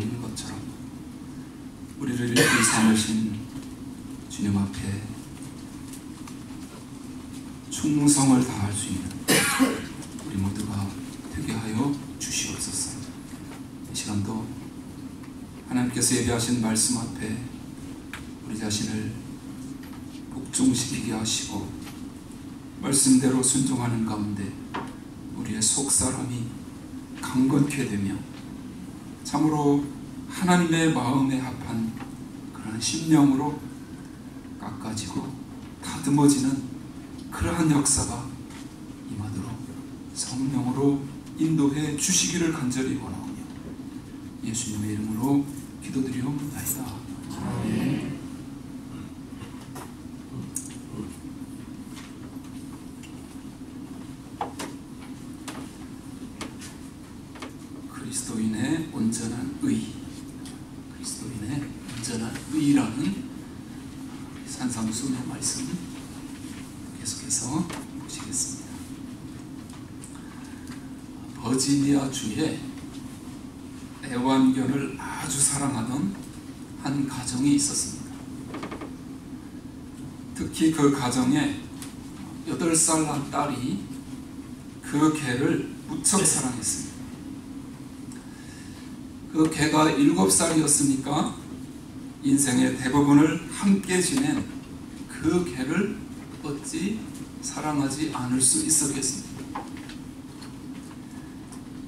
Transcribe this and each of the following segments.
올리는 것처럼 우리를 일꾼 삼으신 주님 앞에 충성을 다할 수 있는 우리 모두가 되게 하여 주시옵소서. 이 시간도 하나님께서 예비하신 말씀 앞에 우리 자신을 복종시키게 하시고 말씀대로 순종하는 가운데 우리의 속사람이 강건케 되며 참으로 하나님의 마음에 합한 그런 심령으로 깎아지고 다듬어지는 그러한 역사가 임하도록 성령으로 인도해 주시기를 간절히 원하오며 예수님의 이름으로 기도드리옵나이다. 아멘. 그리스도인의 온전한 의, 그리스도인의 온전한 의라는 산상수훈의 말씀 계속해서 보시겠습니다. 버지니아 주에 애완견을 아주 사랑하던 한 가정이 있었습니다. 특히 그 가정에 8살 난 딸이 그 개를 무척 사랑했습니다. 그 개가 7살이었으니까 인생의 대부분을 함께 지낸 그 개를 어찌 사랑하지 않을 수 있었겠습니까?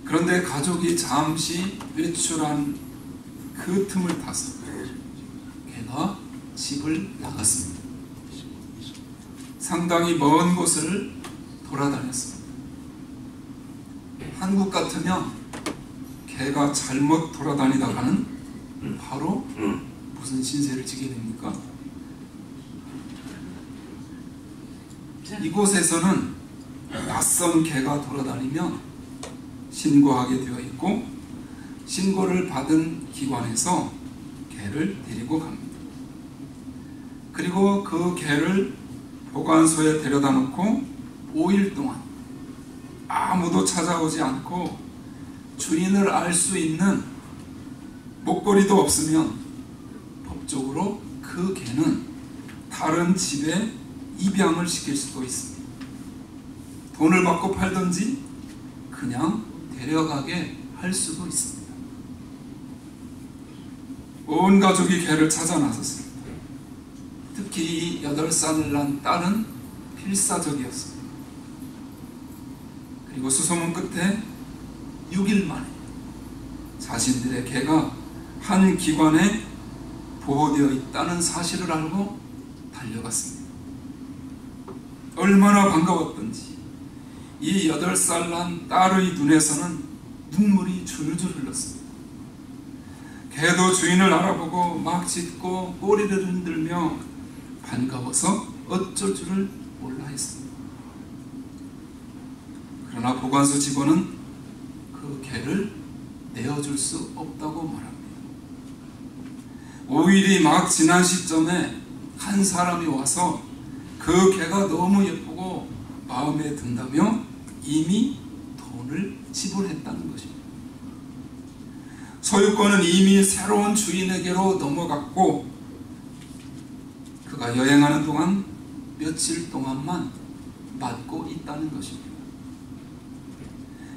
그런데 가족이 잠시 외출한 그 틈을 타서 개가 집을 나갔습니다. 상당히 먼 곳을 돌아다녔습니다. 한국 같으면 개가 잘못 돌아다니다가는 바로 무슨 신세를 지게 됩니까? 이곳에서는 낯선 개가 돌아다니면 신고하게 되어 있고 신고를 받은 기관에서 개를 데리고 갑니다. 그리고 그 개를 보관소에 데려다 놓고 5일 동안 아무도 찾아오지 않고 주인을 알 수 있는 목걸이도 없으면 법적으로 그 개는 다른 집에 입양을 시킬 수도 있습니다. 돈을 받고 팔든지 그냥 데려가게 할 수도 있습니다. 온 가족이 개를 찾아 나섰습니다. 특히 이 8살을 난 딸은 필사적이었습니다. 그리고 수소문 끝에 6일 만에 자신들의 개가 한 기관에 보호되어 있다는 사실을 알고 달려갔습니다. 얼마나 반가웠던지 이 8살 난 딸의 눈에서는 눈물이 줄줄 흘렀습니다. 개도 주인을 알아보고 막 짖고 꼬리를 흔들며 반가워서 어쩔 줄을 몰라 했습니다. 그러나 보관소 직원은 그 개를 내어줄 수 없다고 말합니다. 5일이 막 지난 시점에 한 사람이 와서 그 개가 너무 예쁘고 마음에 든다며 이미 돈을 지불했다는 것입니다. 소유권은 이미 새로운 주인에게로 넘어갔고 그가 여행하는 동안 며칠 동안만 맡고 있다는 것입니다.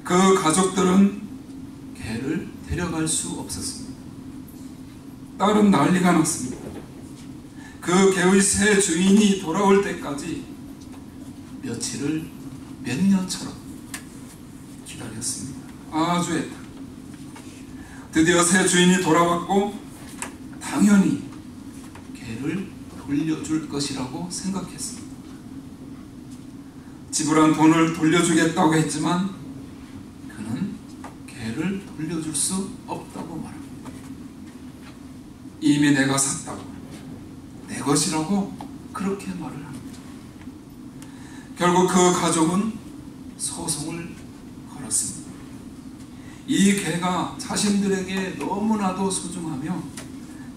그 가족들은 개를 데려갈 수 없었습니다. 딸은 난리가 났습니다. 그 개의 새 주인이 돌아올 때까지 며칠을 몇 년처럼 기다렸습니다. 아주 애타. 드디어 새 주인이 돌아왔고 당연히 개를 돌려줄 것이라고 생각했습니다. 지불한 돈을 돌려주겠다고 했지만 그는 개를 돌려줄 수 없다고 말합니다. 이미 내가 샀다고, 내 것이라고 그렇게 말을 합니다. 결국 그 가족은 소송을 걸었습니다. 이 개가 자신들에게 너무나도 소중하며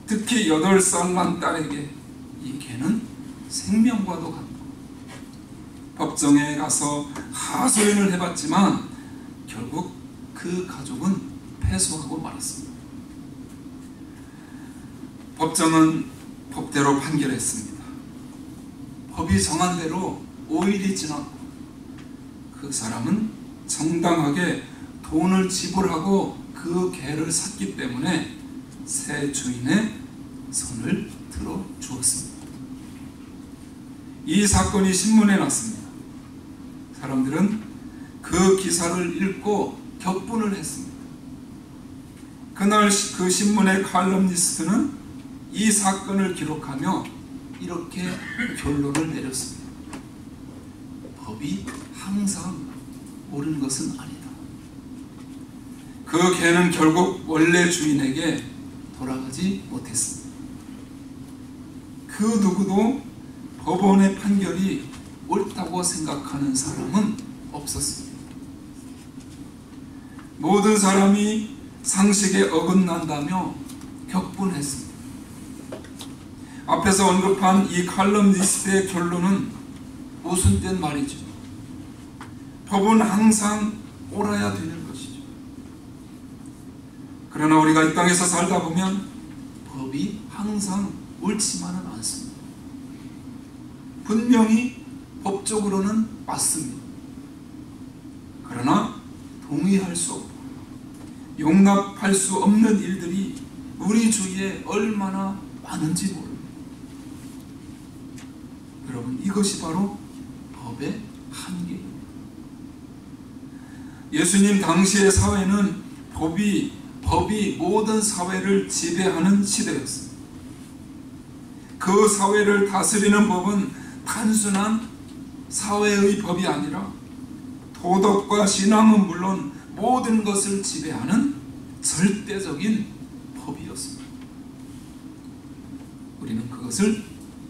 특히 8살 난 딸에게 이 개는 생명과도 같고 법정에 가서 하소연을 해봤지만 결국 그 가족은 패소하고 말았습니다. 법정은 법대로 판결했습니다. 법이 정한 대로 5일이 지났고 그 사람은 정당하게 돈을 지불하고 그 개를 샀기 때문에 새 주인의 손을 들어 주었습니다. 이 사건이 신문에 났습니다. 사람들은 그 기사를 읽고 격분을 했습니다. 그날 그 신문의 칼럼니스트는 이 사건을 기록하며 이렇게 결론을 내렸습니다. 법이 항상 옳은 것은 아니다. 그 개는 결국 원래 주인에게 돌아가지 못했습니다. 그 누구도 법원의 판결이 옳다고 생각하는 사람은 없었습니다. 모든 사람이 상식에 어긋난다며 격분했습니다. 앞에서 언급한 이 칼럼니스트의 결론은 모순된 말이죠. 법은 항상 옳아야 되는 것이죠. 그러나 우리가 이 땅에서 살다 보면 법이 항상 옳지만은 않습니다. 분명히 법적으로는 맞습니다. 그러나 동의할 수 없고 용납할 수 없는 일들이 우리 주위에 얼마나 많은지 모릅니다. 여러분, 이것이 바로 법의 한계입니다. 예수님 당시의 사회는 법이 모든 사회를 지배하는 시대였습니다. 그 사회를 다스리는 법은 단순한 사회의 법이 아니라 도덕과 신앙은 물론 모든 것을 지배하는 절대적인 법이었습니다. 우리는 그것을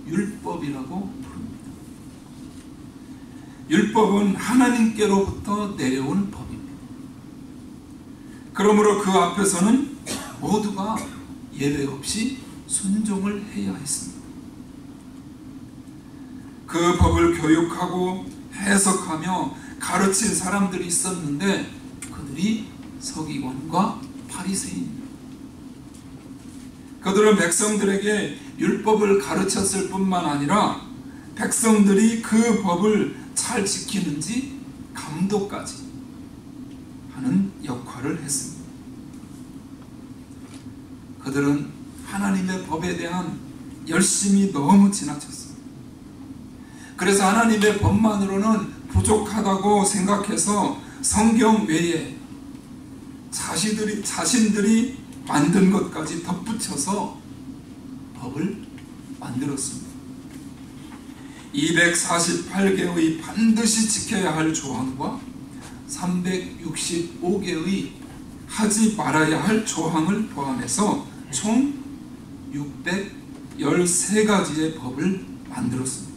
율법이라고 부릅니다. 율법은 하나님께로부터 내려온 법입니다. 그러므로 그 앞에서는 모두가 예외 없이 순종을 해야 했습니다. 그 법을 교육하고 해석하며 가르친 사람들이 있었는데 그들이 서기관과 바리새인입니다. 그들은 백성들에게 율법을 가르쳤을 뿐만 아니라 백성들이 그 법을 잘 지키는지 감독까지 하는 역할을 했습니다. 그들은 하나님의 법에 대한 열심이 너무 지나쳤습니다. 그래서 하나님의 법만으로는 부족하다고 생각해서 성경 외에 자신들이 만든 것까지 덧붙여서 법을 만들었습니다. 248개의 반드시 지켜야 할 조항과 365개의 하지 말아야 할 조항을 포함해서 총 613가지의 법을 만들었습니다.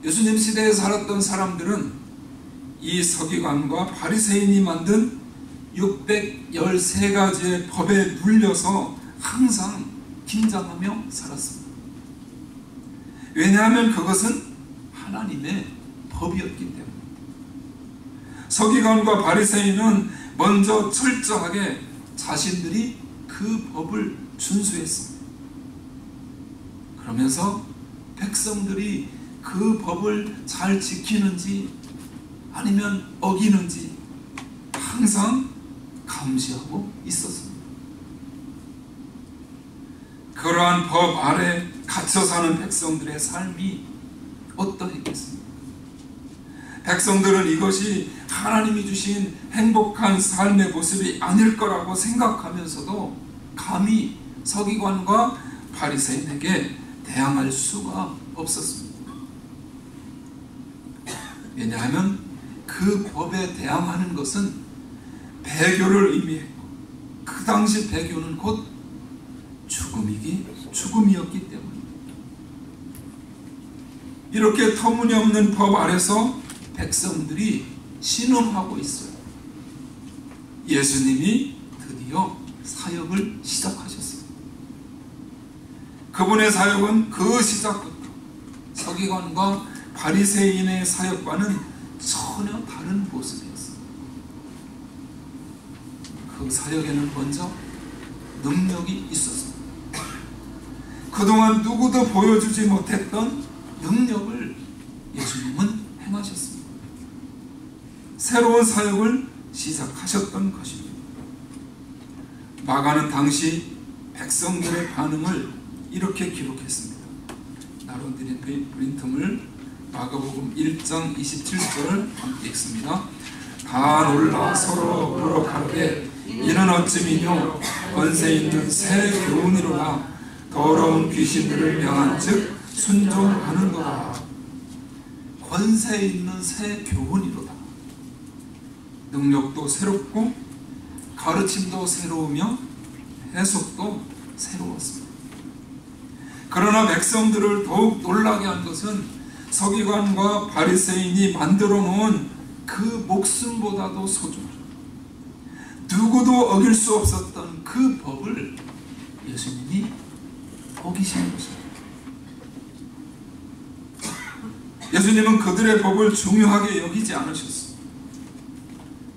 예수님 시대에 살았던 사람들은 이 서기관과 바리새인이 만든 613가지의 법에 눌려서 항상 긴장하며 살았습니다. 왜냐하면 그것은 하나님의 법이었기 때문입니다. 서기관과 바리새인은 먼저 철저하게 자신들이 그 법을 준수했습니다. 그러면서 백성들이 그 법을 잘 지키는지 아니면 어기는지 항상 감시하고 있었습니다. 그러한 법 아래 갇혀 사는 백성들의 삶이 어떠했겠습니까? 백성들은 이것이 하나님이 주신 행복한 삶의 모습이 아닐 거라고 생각하면서도 감히 서기관과 바리새인에게 대항할 수가 없었습니다. 왜냐하면 그 법에 대항하는 것은 배교를 의미했고 그 당시 배교는 곧 죽음이었기 때문입니다. 이렇게 터무니없는 법 아래서 백성들이 신음하고 있어요. 예수님이 드디어 사역을 시작하셨어요. 그분의 사역은 그 시작부터 서기관과 바리새인의 사역과는 전혀 다른 모습이었어요. 그 사역에는 먼저 능력이 있었습니다. 그동안 누구도 보여주지 못했던 능력을 예수님은 행하셨습니다. 새로운 사역을 시작하셨던 것입니다. 마가는 당시 백성들의 반응을 이렇게 기록했습니다. 나론드린 프린트물 마가복음 1장 27절을 함께 읽습니다. 다 놀라 서로 물어 가로되 이는 어찌미뇨 권세 있는 새 교훈이로다. 더러운 귀신들을 명한즉 순종하는도다. 권세 있는 새 교훈이로다. 능력도 새롭고 가르침도 새로우며 해석도 새로웠습니다. 그러나 백성들을 더욱 놀라게 한 것은 서기관과 바리새인이 만들어 놓은 그 목숨보다도 소중한, 누구도 어길 수 없었던 그 법을 예수님이 어기시는 것입니다. 예수님은 그들의 법을 중요하게 여기지 않으셨습니다.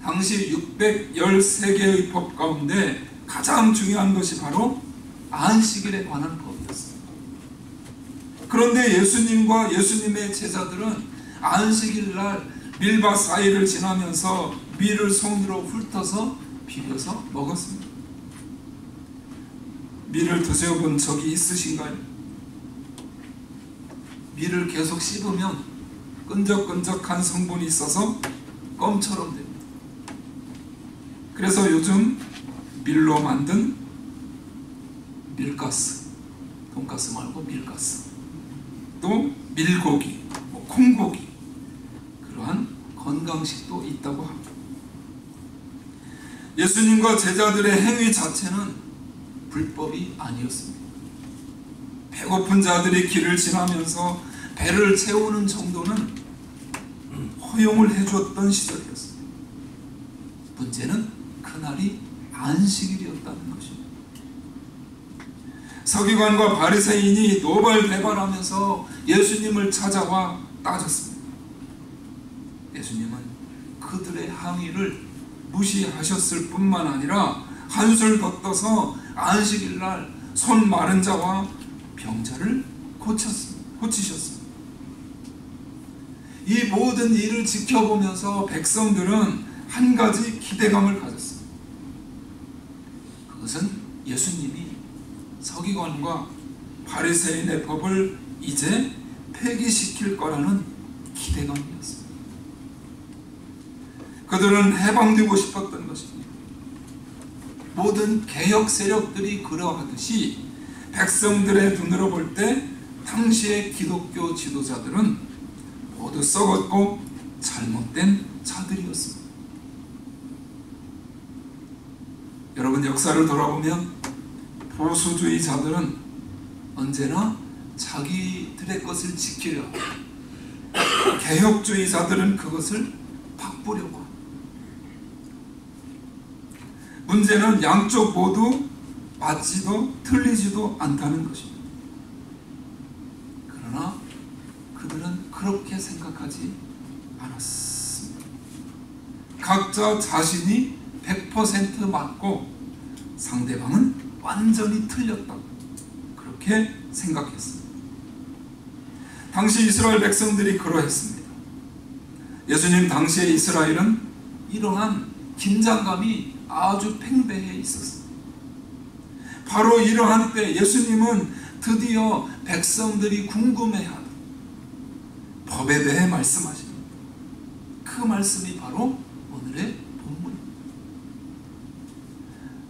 당시 613개의 법 가운데 가장 중요한 것이 바로 안식일에 관한 법이었습니다. 그런데 예수님과 예수님의 제자들은 안식일 날 밀밭 사이를 지나면서 밀을 손으로 훑어서 비벼서 먹었습니다. 밀을 드셔본 적이 있으신가요? 밀을 계속 씹으면 끈적끈적한 성분이 있어서 껌처럼 됩니다. 그래서 요즘 밀로 만든 밀가스, 돈가스 말고 밀가스, 또 밀고기, 콩고기, 그러한 건강식도 있다고 합니다. 예수님과 제자들의 행위 자체는 불법이 아니었습니다. 배고픈 자들이 길을 지나면서 배를 채우는 정도는 허용을 해줬던 시절이었습니다. 문제는 그날이 안식일이었다는 것입니다. 서기관과 바리새인이 노발대발하면서 예수님을 찾아와 따졌습니다. 예수님은 그들의 항의를 무시하셨을 뿐만 아니라 한술 더 떠서 안식일날 손 마른 자와 병자를 고치셨습니다. 이 모든 일을 지켜보면서 백성들은 한 가지 기대감을 가졌습니다. 그것은 예수님이 서기관과 바리새인의 법을 이제 폐기시킬 거라는 기대감이었습니다. 그들은 해방되고 싶었던 것입니다. 모든 개혁 세력들이 그러하듯이 백성들의 눈으로 볼 때 당시의 기독교 지도자들은 모두 썩었고 잘못된 자들이었습니다. 여러분, 역사를 돌아보면 보수주의자들은 언제나 자기들의 것을 지키려 하고 개혁주의자들은 그것을 바꾸려고 합니다. 문제는 양쪽 모두 맞지도 틀리지도 않다는 것입니다. 그러나 그들은 그렇게 생각하지 않았습니다. 각자 자신이 100% 맞고 상대방은 완전히 틀렸다고 그렇게 생각했습니다. 당시 이스라엘 백성들이 그러했습니다. 예수님 당시의 이스라엘은 이러한 긴장감이 아주 팽배해 있었습니다. 바로 이러한 때 예수님은 드디어 백성들이 궁금해하는 법에 대해 말씀하십니다. 그 말씀이 바로 오늘의 본문입니다.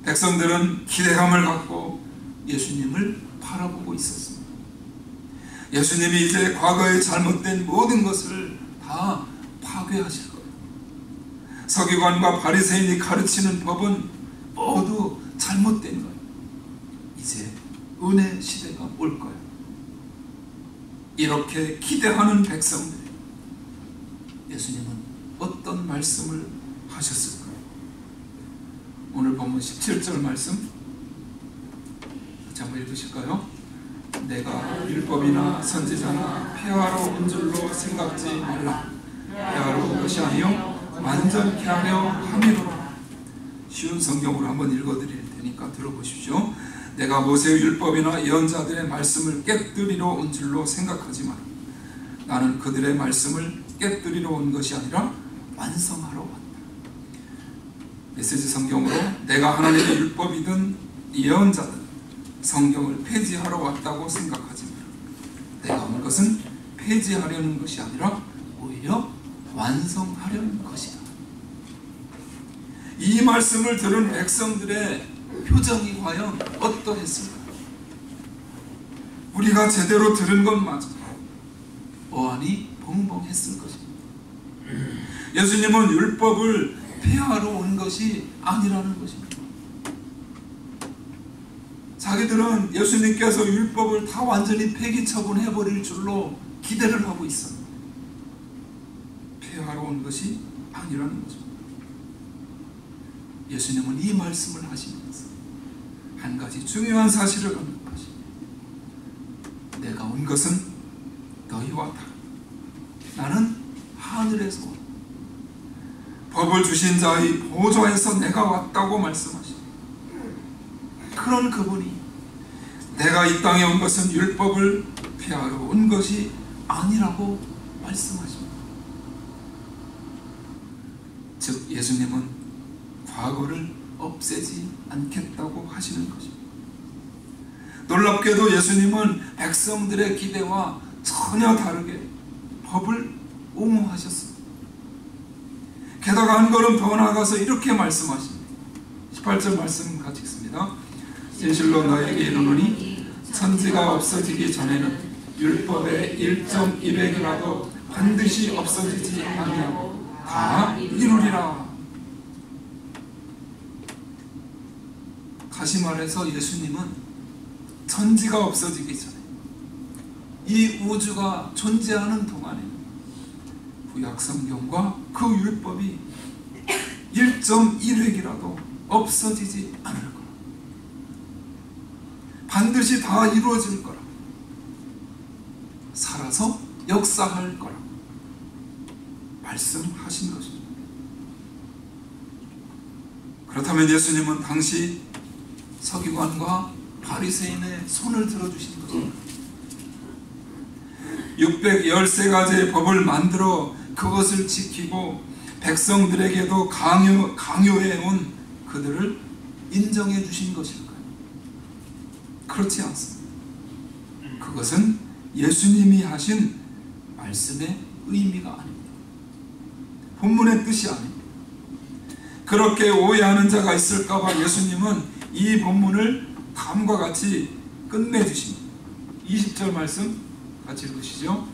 백성들은 기대감을 갖고 예수님을 바라보고 있었습니다. 예수님이 이제 과거에 잘못된 모든 것을 다 파괴하실 거예요. 서기관과 바리새인이 가르치는 법은 모두 잘못된 거예요. 이제 은혜 시대가 올 거예요. 이렇게 기대하는 백성들, 예수님은 어떤 말씀을 하셨을까요? 오늘 본문 17절 말씀 같이 한번 읽으실까요? 내가 율법이나 선지자나 폐하러 온 줄로 생각지 말라. 폐하러 온 것이 아니요 완전케 하려 함이로라. 쉬운 성경으로 한번 읽어드릴 텐데 테니까 들어보십시오. 내가 모세의 율법이나 예언자들의 말씀을 깨뜨리러 온 줄로 생각하지 마라. 나는 그들의 말씀을 깨뜨리러 온 것이 아니라 완성하러 왔다. 메시지 성경으로 내가 하나님의 율법이든 예언자든 성경을 폐지하러 왔다고 생각하지 마라. 내가 온 것은 폐지하려는 것이 아니라 오히려 완성하려는 것이다. 이 말씀을 들은 백성들의 표정이 과연 어떠했을까? 우리가 제대로 들은 것마저 어안이 벙벙했을 것입니다. 예수님은 율법을 폐하러 온 것이 아니라는 것입니다. 자기들은 예수님께서 율법을 다 완전히 폐기 처분해버릴 줄로 기대를 하고 있었는데 폐하러 온 것이 아니라는 것입니다. 예수님은 이 말씀을 하시면서 한 가지 중요한 사실을 언급하십니다. 내가 온 것은 너희와 다르다. 나는 하늘에서 왔다. 법을 주신 자의 보좌에서 내가 왔다고 말씀하십니다. 그런 그분이 내가 이 땅에 온 것은 율법을 폐하러 온 것이 아니라고 말씀하십니다. 즉 예수님은 과거를 없애지 않겠다고 하시는 것입니다. 놀랍게도 예수님은 백성들의 기대와 전혀 다르게 법을 옹호하셨습니다. 게다가 한 걸음 더 나아가서 이렇게 말씀하십니다. 18절 말씀 같이 읽습니다. 진실로 너에게 이르노니 천지가 없어지기 전에는 율법의 1.1획이라도 반드시 없어지지 아니하고 다 이루리라. 다시 말해서 예수님은 천지가 없어지기 전에 이 우주가 존재하는 동안에 구약성경과 그 율법이 1.1획이라도 없어지지 않을 거라. 반드시 다 이루어질 거라. 살아서 역사할 거라 말씀하신 것입니다. 그렇다면 예수님은 당시 서기관과 바리새인의 손을 들어주신 것입니다. 613가지의 법을 만들어 그것을 지키고 백성들에게도 강요해온 그들을 인정해 주신 것일까요? 그렇지 않습니다. 그것은 예수님이 하신 말씀의 의미가 아닙니다. 본문의 뜻이 아닙니다. 그렇게 오해하는 자가 있을까봐 예수님은 이 본문을 다음과 같이 끝내주십니다. 20절 말씀 같이 읽으시죠.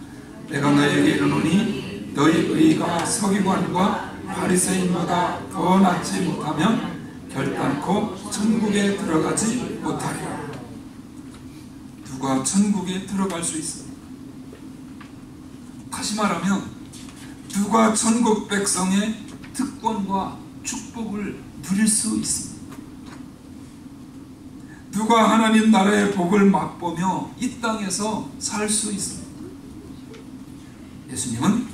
내가 너희에게 이르노니 너희 의가 서기관과 바리새인보다 더 낫지 못하면 결단코 천국에 들어가지 못하리라. 누가 천국에 들어갈 수 있습니까? 다시 말하면 누가 천국 백성의 특권과 축복을 누릴 수 있습니까? 누가 하나님 나라의 복을 맛보며 이 땅에서 살 수 있습니까? 예수님은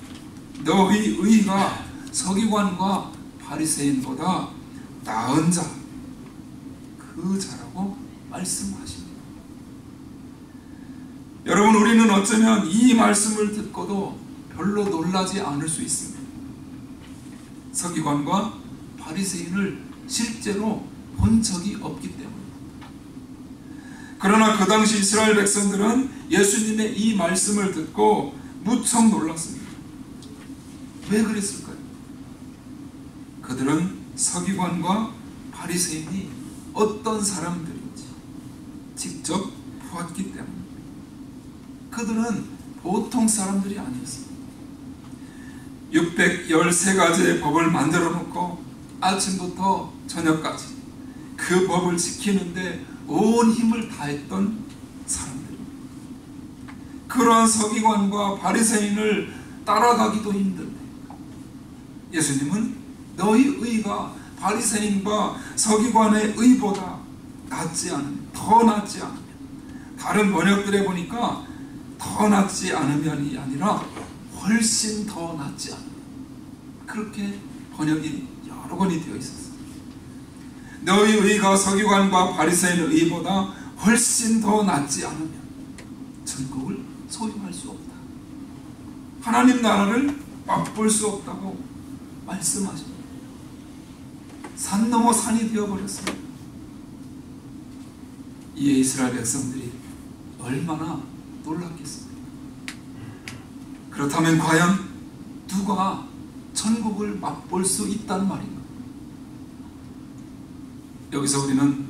너희 의가 서기관과 바리새인보다 나은 자, 그 자라고 말씀하십니다. 여러분, 우리는 어쩌면 이 말씀을 듣고도 별로 놀라지 않을 수 있습니다. 서기관과 바리새인을 실제로 본 적이 없기 때문입니다. 그러나 그 당시 이스라엘 백성들은 예수님의 이 말씀을 듣고 무척 놀랐습니다. 왜 그랬을까요? 그들은 서기관과 바리새인이 어떤 사람들인지 직접 보았기 때문입니다. 그들은 보통 사람들이 아니었습니다. 613가지의 법을 만들어 놓고 아침부터 저녁까지 그 법을 지키는데 온 힘을 다했던 사람들입니다. 그러한 서기관과 바리새인을 따라가기도 힘든데 예수님은 너희 의가 바리새인과 서기관의 의보다 낫지 않으면, 더 낫지 않으면, 다른 번역들에 보니까 더 낫지 않으면이 아니라 훨씬 더 낫지 않으면, 그렇게 번역이 여러 번이 되어 있었어요. 너희 의가 서기관과 바리새인의 의보다 훨씬 더 낫지 않으면 천국을 소유할 수 없다. 하나님 나라를 맛볼 수 없다고 말씀하십니다. 산 넘어 산이 되어버렸습니다. 이에 이스라엘 백성들이 얼마나 놀랐겠습니까? 그렇다면 과연 누가 천국을 맛볼 수 있단 말인가? 여기서 우리는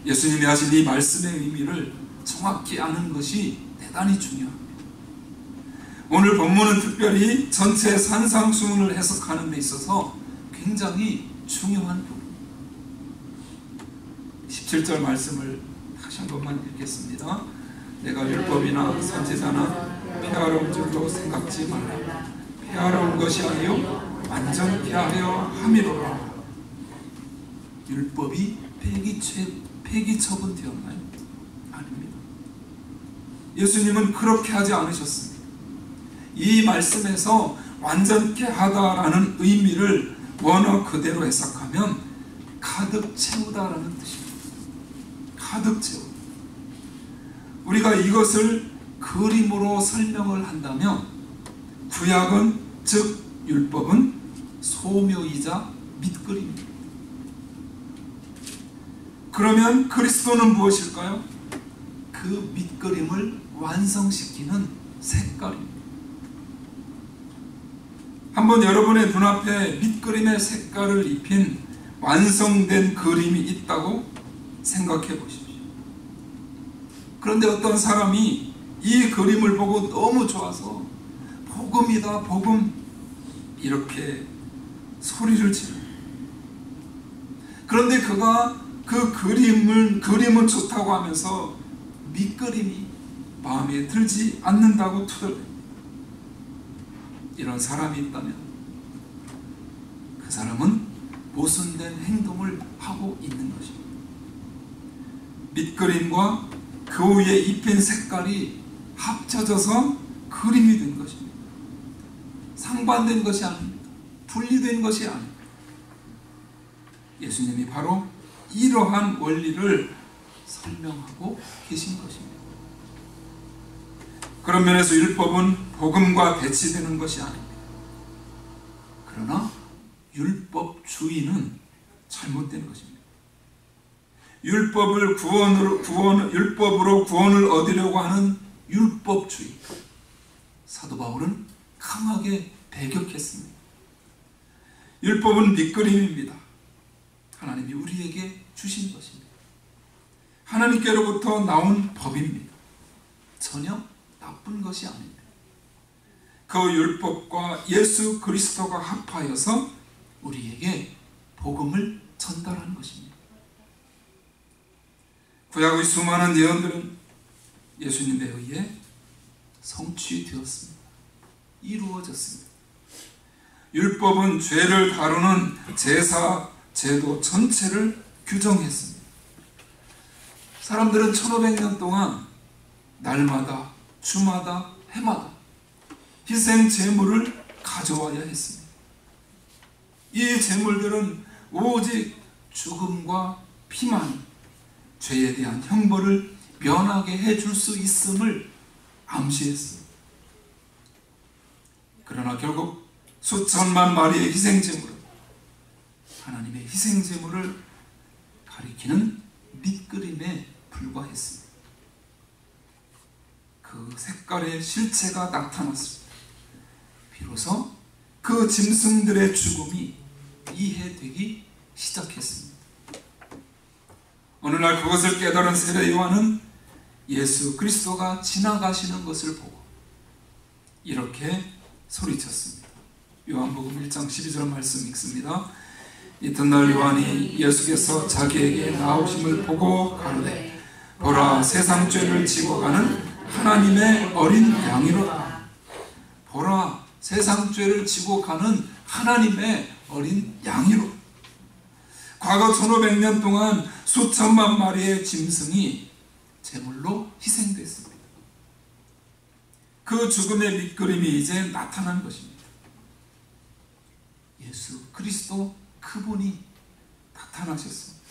예수님이 하신 이 말씀의 의미를 정확히 아는 것이 대단히 중요합니다. 오늘 본문은 특별히 전체 산상수훈을 해석하는 데 있어서 굉장히 중요한 부분. 17절 말씀을 다시 한 번만 읽겠습니다. 내가 율법이나 선지자나 폐하려운 줄로 생각지 말라. 폐하려운 것이 아니요 완전케 하려 함이로라. 율법이 폐기 처분되었나요? 아닙니다. 예수님은 그렇게 하지 않으셨습니다. 이 말씀에서 완전케 하다라는 의미를 원어 그대로 해석하면 가득 채우다라는 뜻입니다. 가득 채우다. 우리가 이것을 그림으로 설명을 한다면 구약은 즉 율법은 소묘이자 밑그림입니다. 그러면 그리스도는 무엇일까요? 그 밑그림을 완성시키는 색깔입니다. 한번 여러분의 눈앞에 밑그림의 색깔을 입힌 완성된 그림이 있다고 생각해 보십시오. 그런데 어떤 사람이 이 그림을 보고 너무 좋아서 복음이다 복음 이렇게 소리를 지릅니다. 그런데 그가 그 그림은 좋다고 하면서 밑그림이 마음에 들지 않는다고 투덜댑니다. 이런 사람이 있다면 그 사람은 모순된 행동을 하고 있는 것입니다. 밑그림과 그 위에 입힌 색깔이 합쳐져서 그림이 된 것입니다. 상반된 것이 아닙니다. 분리된 것이 아닙니다. 예수님이 바로 이러한 원리를 설명하고 계신 것입니다. 그런 면에서 율법은 복음과 대치되는 것이 아닙니다. 그러나 율법주의는 잘못된 것입니다. 율법으로 구원을 얻으려고 하는 율법주의. 사도 바울은 강하게 배격했습니다. 율법은 밑그림입니다. 하나님이 우리에게 주신 것입니다. 하나님께로부터 나온 법입니다. 전혀 나쁜 것이 아닙니다. 그 율법과 예수 그리스도가 합하여서 우리에게 복음을 전달하는 것입니다. 구약의 수많은 예언들은 예수님에 의해 성취되었습니다. 이루어졌습니다. 율법은 죄를 다루는 제사, 제도 전체를 규정했습니다. 사람들은 1500년 동안 날마다, 주마다, 해마다 희생 제물을 가져와야 했습니다. 이 제물들은 오직 죽음과 피만 죄에 대한 형벌을 면하게 해줄 수 있음을 암시했습니다. 그러나 결국 수천만 마리의 희생 제물은 하나님의 희생 제물을 가리키는 밑그림에 불과했습니다. 그 색깔의 실체가 나타났습니다. 비로소 그 짐승들의 죽음이 이해되기 시작했습니다. 어느 날 그것을 깨달은 세례 요한은 예수 그리스도가 지나가시는 것을 보고 이렇게 소리쳤습니다. 요한복음 1장 12절 말씀 읽습니다. 이튿날 요한이 예수께서 자기에게 나오심을 보고 가로되 보라 세상 죄를 지고 가는 하나님의 어린 양이로다. 보라 세상 죄를 지고 가는 하나님의 어린 양이로다. 과거 1500년 동안 수천만 마리의 짐승이 제물로 희생됐습니다. 그 죽음의 밑그림이 이제 나타난 것입니다. 예수 그리스도 그분이 나타나셨습니다.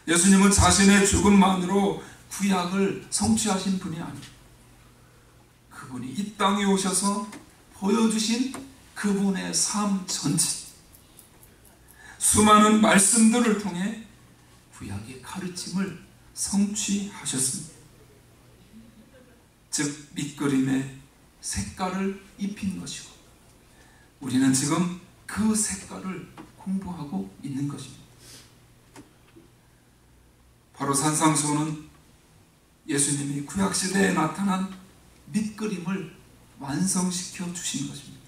예수님은 자신의 죽음만으로 구약을 성취하신 분이 아니에요. 그분이 이 땅에 오셔서 보여주신 그분의 삶 전체, 수많은 말씀들을 통해 구약의 가르침을 성취하셨습니다. 즉 밑그림에 색깔을 입힌 것이고, 우리는 지금 그 색깔을 공부하고 있는 것입니다. 바로 산상수훈은 예수님이 구약시대에 나타난 밑그림을 완성시켜 주신 것입니다.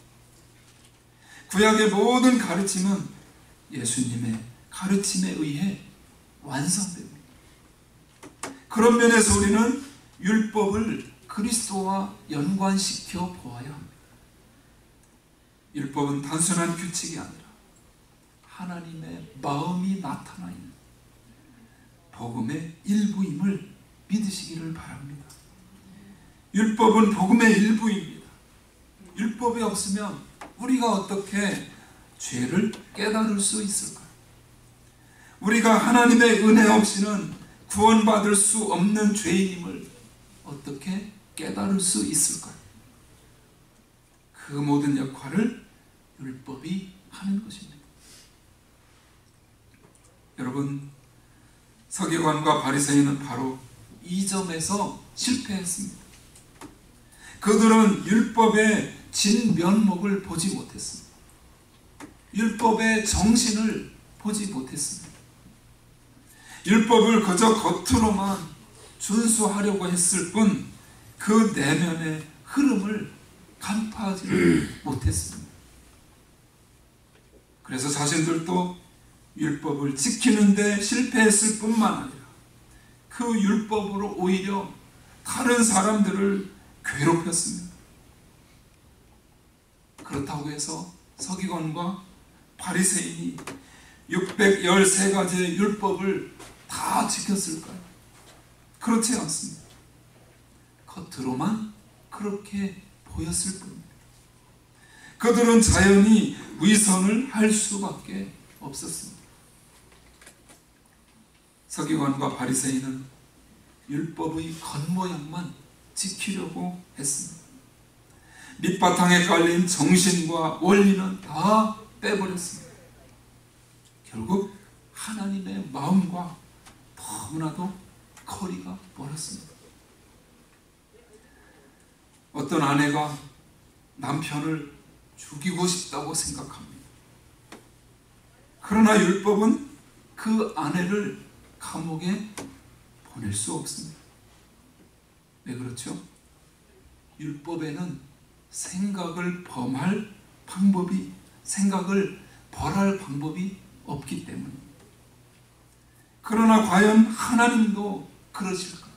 구약의 모든 가르침은 예수님의 가르침에 의해 완성됩니다. 그런 면에서 우리는 율법을 그리스도와 연관시켜 보아야 합니다. 율법은 단순한 규칙이 아니라 하나님의 마음이 나타나 있는 복음의 일부임을 믿으시기를 바랍니다. 율법은 복음의 일부입니다. 율법이 없으면 우리가 어떻게 죄를 깨달을 수 있을까요? 우리가 하나님의 은혜 없이는 구원받을 수 없는 죄인임을 어떻게 깨달을 수 있을까요? 그 모든 역할을 율법이 하는 것입니다. 여러분, 서기관과 바리새인은 바로 이 점에서 실패했습니다. 그들은 율법의 진면목을 보지 못했습니다. 율법의 정신을 보지 못했습니다. 율법을 그저 겉으로만 준수하려고 했을 뿐 그 내면의 흐름을 간파하지 못했습니다. 그래서 자신들도 율법을 지키는 데 실패했을 뿐만 아니라 그 율법으로 오히려 다른 사람들을 괴롭혔습니다. 그렇다고 해서 서기관과 바리새인이 613가지의 율법을 다 지켰을까요? 그렇지 않습니다. 겉으로만 그렇게 보였을 뿐입니다. 그들은 자연히 위선을 할 수밖에 없었습니다. 서기관과 바리새인은 율법의 겉모양만 지키려고 했습니다. 밑바탕에 깔린 정신과 원리는 다 빼버렸습니다. 결국 하나님의 마음과 너무나도 거리가 멀었습니다. 어떤 아내가 남편을 죽이고 싶다고 생각합니다. 그러나 율법은 그 아내를 감옥에 보낼 수 없습니다. 왜 그렇죠? 율법에는 생각을 범할 방법이, 생각을 벌할 방법이 없기 때문입니다. 그러나 과연 하나님도 그러실까?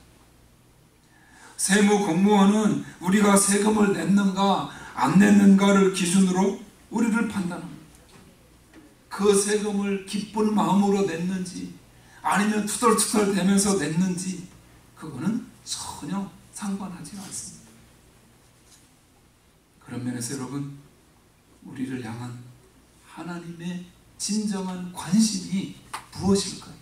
세무 공무원은 우리가 세금을 냈는가 안 냈는가를 기준으로 우리를 판단합니다. 그 세금을 기쁜 마음으로 냈는지 아니면 투덜투덜 대면서 냈는지 그거는 전혀 상관하지 않습니다. 그런 면에서 여러분, 우리를 향한 하나님의 진정한 관심이 무엇일까요?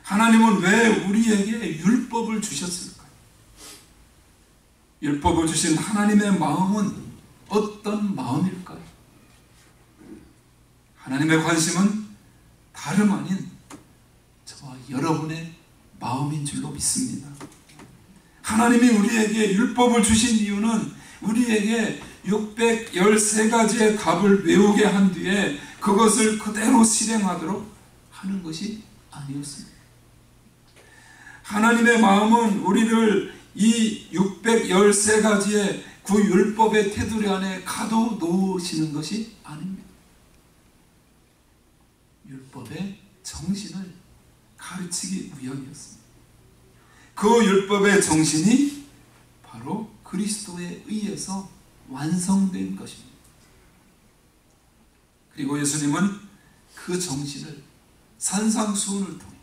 하나님은 왜 우리에게 율법을 주셨을까요? 율법을 주신 하나님의 마음은 어떤 마음일까요? 하나님의 관심은 다름 아닌 저와 여러분의 마음인 줄로 믿습니다. 하나님이 우리에게 율법을 주신 이유는 우리에게 613가지의 답을 외우게 한 뒤에 그것을 그대로 실행하도록 하는 것이 아니었습니다. 하나님의 마음은 우리를 이 613가지의 그 율법의 테두리 안에 가둬놓으시는 것이 아닙니다. 율법의 정신을 가르치기 위함이었습니다. 그 율법의 정신이 바로 그리스도에 의해서 완성된 것입니다. 그리고 예수님은 그 정신을 산상수훈을 통해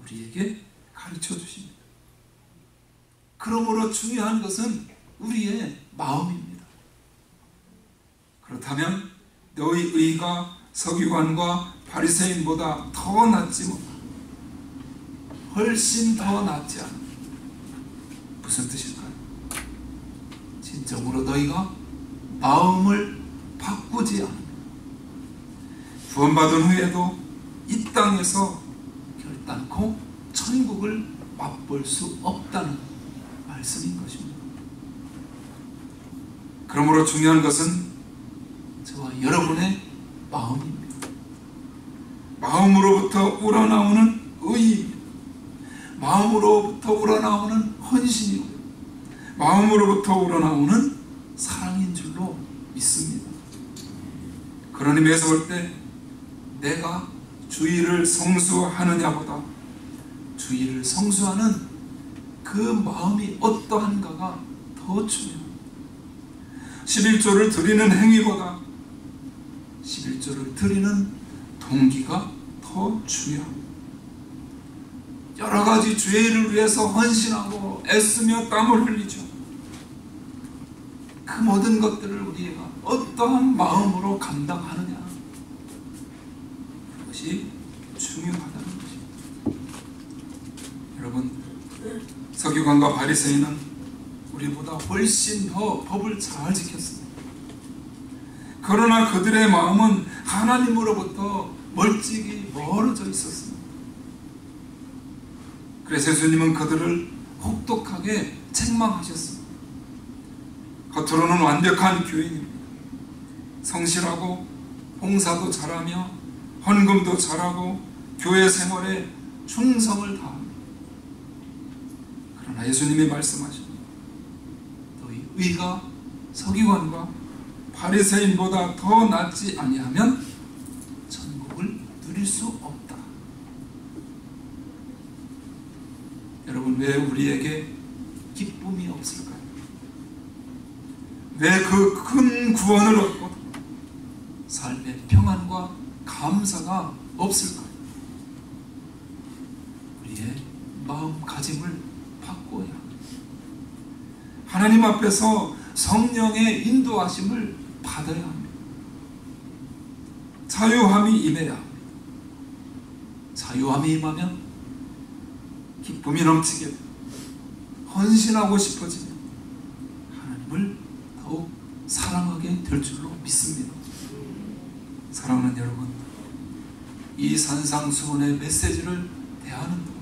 우리에게 가르쳐 주십니다. 그러므로 중요한 것은 우리의 마음입니다. 그렇다면 너희 의가 서기관과 바리새인보다 더 낫지 못하나? 훨씬 더 낫지 않아. 무슨 뜻일까요? 진정으로 너희가 마음을 바꾸지 않으면 구원받은 후에도 이 땅에서 결단코 천국을 맛볼 수 없다는 말씀인 것입니다. 그러므로 중요한 것은 저와 여러분의 마음입니다. 마음으로부터 우러나오는 의의입니다. 마음으로부터 우러나오는 헌신이고 마음으로부터 우러나오는 사랑인 줄로 믿습니다. 그런 의미에서 볼 때 내가 주의를 성수하느냐보다 주의를 성수하는 그 마음이 어떠한가가 더 중요합니다. 11조를 드리는 행위보다 11조를 드리는 동기가 더 중요합니다. 여러 가지 죄를 위해서 헌신하고 애쓰며 땀을 흘리죠. 그 모든 것들을 우리가 어떠한 마음으로 감당하느냐, 그것이 중요하다는 것입니다. 여러분, 서기관과 바리새인은 우리보다 훨씬 더 법을 잘 지켰습니다. 그러나 그들의 마음은 하나님으로부터 멀찍이 멀어져 있었습니다. 그래서 예수님은 그들을 혹독하게 책망하셨습니다. 겉으로는 완벽한 교인입니다. 성실하고 봉사도 잘하며 헌금도 잘하고 교회 생활에 충성을 다합니다. 그러나 예수님이 말씀하십니다. 너희 의가 서기관과 바리새인보다 더 낫지 아니하면 천국을 누릴 수 없다. 여러분, 왜 우리에게 기쁨이 없을까요? 왜 그 큰 구원을 얻고 삶의 평안과 감사가 없을까요? 우리의 마음가짐을 바꿔야 합니다. 하나님 앞에서 성령의 인도하심을 받아야 합니다. 자유함이 임해야 합니다. 자유함이 임하면 기쁨이 넘치게 됩니다. 헌신하고 싶어지면 하나님을 더욱 사랑하게 될 줄로 믿습니다. 사랑하는 여러분, 이 산상수훈의 메시지를 대하는 동안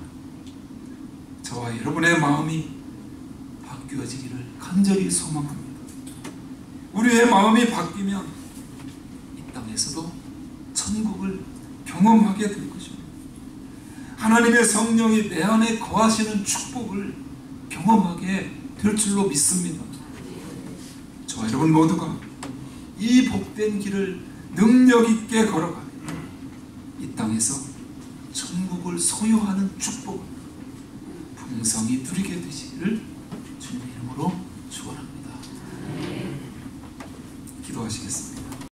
저와 여러분의 마음이 바뀌어지기를 간절히 소망합니다. 우리의 마음이 바뀌면 이 땅에서도 천국을 경험하게 될 것입니다. 하나님의 성령이 내 안에 거하시는 축복을 경험하게 될 줄로 믿습니다. 저와 여러분 모두가 이 복된 길을 능력 있게 걸어가며 이 땅에서 천국을 소유하는 축복을 풍성히 누리게 되시기를 주님의 이름으로 축원합니다. 기도하시겠습니다.